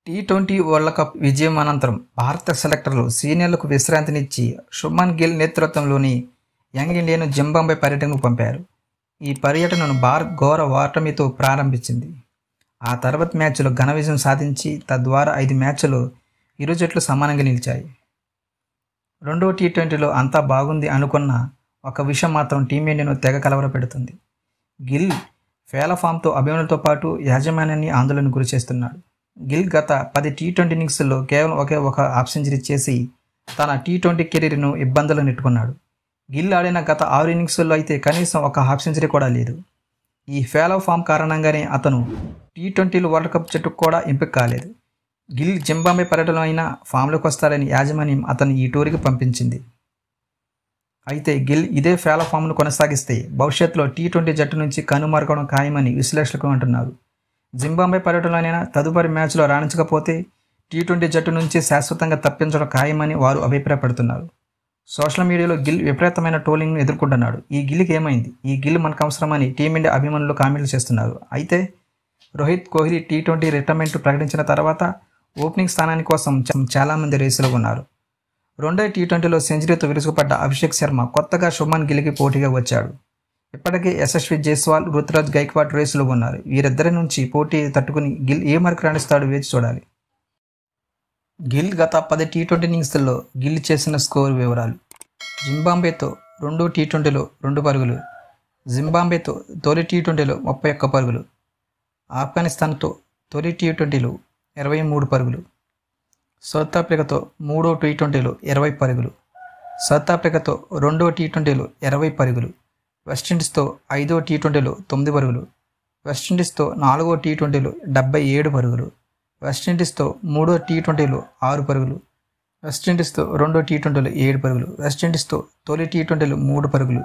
T20 world cup విజయం అనంతరం భారత సెలెక్టర్లు సీనియర్లకు విశ్రాంతినిచ్చి శుభ్మన్ గిల్ నేతృత్వంలోని యంగ్ ఇండియాను జింబాబ్వే పర్యటనకు పంపారు. ఈ పర్యటనను భారత్ ఘోర ఓటమితో ప్రారంభించింది. ఆ తర్వాత మ్యాచ్లో ఘన విజయం సాధించి తద్వారా 5 మ్యాచ్ల్లో ఇరు జట్లు సమానంగా నిలిచాయి. రెండో టీ20లో అంతా బాగుంది అనుకున్న ఒక విషయం మాత్రం టీమిండియాను తెగ కలవరపెడుతుంది. గిల్ ఫామ్తో అభిమానులతో పాటు యాజమాన్యాన్ని ఆందోళనకు గురిచేస్తున్నాడు. గిల్ గత 10 టీ20 ఇన్నింగ్స్లో కేవలం ఒకే ఒక హాఫ్ సెంచరీ చేసి తన టీ20 కెరీర్ను ఇబ్బందులు నెట్టుకున్నాడు. గిల్ ఆడిన గత 6 ఇన్నింగ్స్లో అయితే కనీసం ఒక హాఫ్ సెంచరీ కూడా లేదు. ఈ ఫామ్ కారణంగానే అతను టీ20 వరల్డ్ కప్ జట్టుకు కూడా ఎంపిక కాలేదు. గిల్ జింబాబ్వే పర్యటనలో అయినా ఫామ్లోకి వస్తారని యాజమాన్యం అతను ఈ టూర్కి పంపించింది. అయితే గిల్ ఇదే ఫామ్ను కొనసాగిస్తే భవిష్యత్తులో టీ20 జట్టు నుంచి కనుమరుగడం ఖాయమని విశ్లేషకులు అంటున్నారు. జింబాబ్వే పర్యటనలోనైనా తదుపరి మ్యాచ్లో రాణించకపోతే టీ20 జట్టు నుంచి శాశ్వతంగా తప్పించడం ఖాయమని వారు అభిప్రాయపడుతున్నారు. సోషల్ మీడియాలో గిల్ విపరీతమైన ట్రోలింగ్ను ఎదుర్కొంటున్నాడు. ఈ గిల్కి ఏమైంది? ఈ గిల్ మనకు అవసరమని టీమిండియా అభిమానులు కామెంట్లు చేస్తున్నారు. అయితే రోహిత్ కోహ్లీ టీ20 రిటైర్మెంట్ ప్రకటించిన తర్వాత ఓపెనింగ్ స్థానాని కోసం చాలామంది రేసులో ఉన్నారు. రెండో టీ20లో సెంచరీతో విరుచుకుపడ్డ అభిషేక్ శర్మ కొత్తగా శుభ్మన్ గిల్కి పోటీగా వచ్చాడు. ఇప్పటికే యశస్వి జైస్వాల్, రుతురాజ్ గైక్వాడ్ రేసులో ఉన్నారు. వీరిద్దరి నుంచి పోటీ తట్టుకుని గిల్ ఏ మార్కు రాణిస్తాడో వేచి చూడాలి. గిల్ గత 10 టీ20 ఇన్నింగ్స్లో గిల్ చేసిన స్కోర్ వివరాలు: జింబాబ్వేతో రెండో టీ20లో 2 పరుగులు, జింబాబ్వేతో తొలి టీ20లో 31 పరుగులు, ఆఫ్ఘనిస్తాన్తో తొలి టీ20లో 23 పరుగులు, సౌత్ ఆఫ్రికాతో మూడో టీ20లో 20 పరుగులు, సౌత్ ఆఫ్రికాతో రెండో టీ20లో 20 పరుగులు, వెస్టిండీస్తో 5వ టీ20లో 9 పరుగులు, వెస్టిండీస్తో 4వ టీ20లో 77 పరుగులు, వెస్టిండీస్తో మూడో టీ20లో 6 పరుగులు, వెస్టిండీస్తో రెండో టీ20లో 7 పరుగులు, వెస్టిండీస్తో తొలి టీ20లో 3 పరుగులు,